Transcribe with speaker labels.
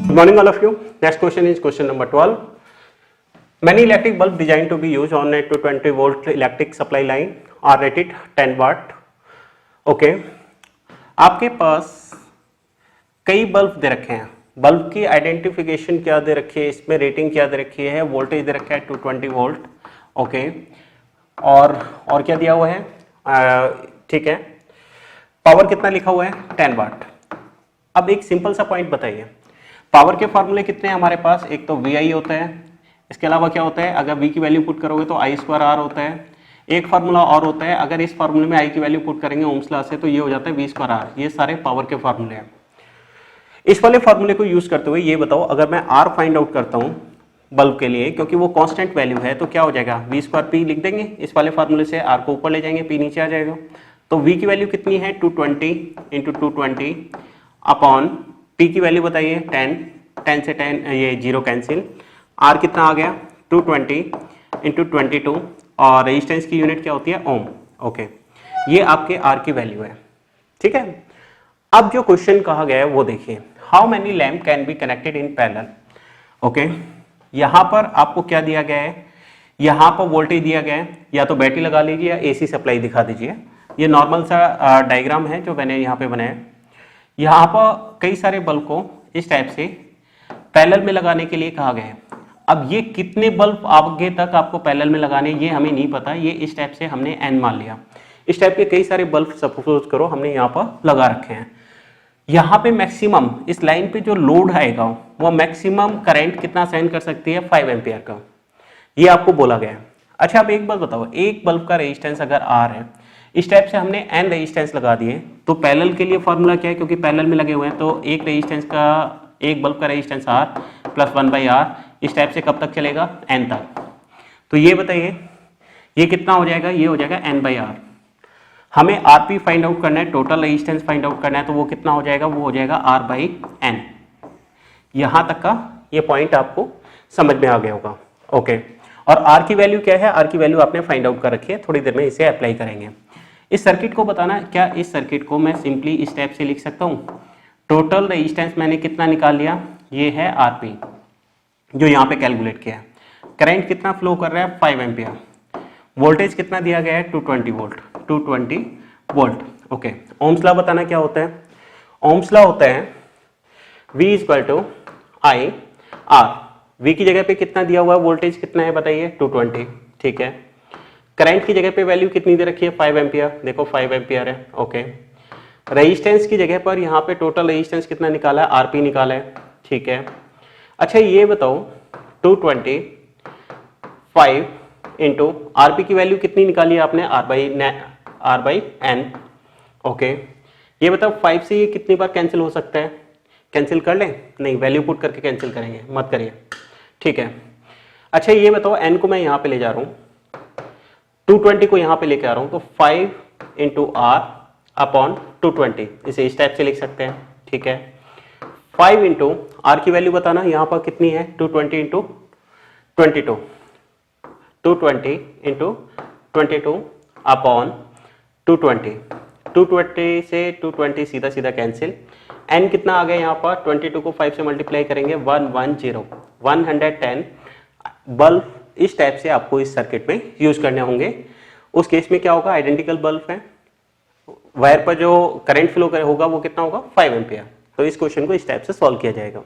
Speaker 1: Good morning all of you. Next question is question number 12. Many electric bulb designed to be used on a 220 volt electric supply line are rated 10 watt. Okay. आपके पास कई bulb दे रखे हैं, bulb की identification क्या दे रखी है, इसमें rating क्या दे रखी है, वोल्टेज दे रखा है 220 वोल्ट. ओके. और क्या दिया हुआ है, ठीक है, पावर कितना लिखा हुआ है 10 वाट. अब एक सिंपल सा पॉइंट बताइए, पावर के फॉर्मूले कितने हैं हमारे पास, एक तो VI होता है, इसके अलावा क्या होता है, अगर V की वैल्यू पुट करोगे तो I²R होता है. एक फार्मूला और होता है, अगर इस फार्मूले में I की वैल्यू पुट करेंगे ओम्स लॉ से तो ये हो जाता है V²R. ये सारे पावर के फॉर्मूले हैं. इस वाले फार्मूले को यूज करते हुए ये बताओ, अगर मैं R फाइंड आउट करता हूँ बल्ब के लिए, क्योंकि वो कांस्टेंट वैल्यू है, तो क्या हो जाएगा V²P लिख देंगे इस वाले फार्मूले से, R को ऊपर ले जाएंगे, P नीचे आ जाएगा. तो V की वैल्यू कितनी है 220 इंटू 220 अपॉन P की वैल्यू बताइए 10 से 10 ये 0 कैंसिल. R कितना आ गया 220 इंटू 22 और रेजिस्टेंस की यूनिट क्या होती है ओम. ओके, ये आपके R की वैल्यू है. ठीक है. अब जो क्वेश्चन कहा गया है वो देखिए, how many lamp can be connected in parallel. Okay, यहाँ पर आपको क्या दिया गया है, यहाँ पर वोल्टेज दिया गया है, या तो बैटरी लगा लीजिए या AC सप्लाई दिखा दीजिए. ये नॉर्मल सा डायग्राम है जो मैंने यहाँ पे बनाया. यहाँ पर कई सारे बल्ब को इस टाइप से पैरेलल में लगाने के लिए कहा गया है. अब ये कितने बल्ब आगे तक आपको पैरेलल में लगाने ये हमें नहीं पता, ये इस टाइप से हमने N मान लिया. इस टाइप के कई सारे बल्ब सपोज करो हमने यहाँ पर लगा रखे हैं. यहाँ पे मैक्सिमम इस लाइन पे जो लोड आएगा वो मैक्सिमम करंट कितना सेंड कर सकती है 5 एम्पियर का, ये आपको बोला गया है. अच्छा, अब एक बात बताओ, एक बल्ब का रेजिस्टेंस अगर R है, इस टाइप से हमने N रेजिस्टेंस लगा दिए, तो पैरेलल के लिए फॉर्मूला क्या है, क्योंकि पैरेलल में लगे हुए हैं तो एक रेजिस्टेंस का, एक बल्ब का रेजिस्टेंस R प्लस 1/R इस टाइप से कब तक चलेगा N तक. तो ये बताइए ये कितना हो जाएगा, ये हो जाएगा N/R. हमें RP फाइंड आउट करना है, टोटल रेजिस्टेंस फाइंड आउट करना है, तो वो कितना हो जाएगा, वो हो जाएगा R/N. यहां तक का ये पॉइंट आपको समझ में आ गया होगा. ओके, और R की वैल्यू क्या है, R की वैल्यू आपने फाइंड आउट कर रखी है, थोड़ी देर में इसे अप्लाई करेंगे. इस सर्किट को बताना, क्या इस सर्किट को मैं सिंपली इस टाइप से लिख सकता हूँ, टोटल रेजिस्टेंस मैंने कितना निकाल लिया, ये है RP जो यहाँ पे कैलकुलेट किया है. करंट कितना फ्लो कर रहा है 5 एम्पियर. वोल्टेज कितना दिया गया है 220 वोल्ट. ओके, ओम्स लॉ बताना क्या होता है. ओम्स लॉ होता है V = I/R. V की जगह पे कितना दिया हुआ है, वोल्टेज कितना है बताइए 220. ठीक है. करंट की जगह पे वैल्यू कितनी दे रखी है 5 एम्पियर, देखो 5 एम्पियर है. ओके, रेजिस्टेंस की जगह पर यहाँ पे टोटल रेजिस्टेंस कितना निकाला है, RP निकाला है. ठीक है. अच्छा, ये बताओ 225 इंटू RP की वैल्यू कितनी निकाली है आपने, R/N. ओके, ये बताओ 5 से ये कितनी बार कैंसिल हो सकता है, कैंसिल कर लें, नहीं वैल्यू पुट करके कैंसिल करेंगे, मत करिए. ठीक है. अच्छा, ये बताओ N को मैं यहाँ पे ले जा रहा हूँ, 220 को यहाँ पे लेके आ रहा हूँ, तो 5 इंटू R अपॉन 220 इसे इस टाइप से लिख सकते हैं. ठीक है. 5 इंटू R की वैल्यू बताना यहाँ पर कितनी है, 220 इंटू 22, 220 इंटू 22 अपॉन 220 से 220 सीधा सीधा कैंसिल. N कितना आ गया यहाँ पर, 22 को 5 से मल्टीप्लाई करेंगे 110 बल्ब इस टाइप से आपको इस सर्किट में यूज करने होंगे. उस केस में क्या होगा, आइडेंटिकल बल्ब है, वायर पर जो करंट फ्लो होगा वो कितना होगा 5 एम्पियर. तो इस क्वेश्चन को इस टाइप से सॉल्व किया जाएगा.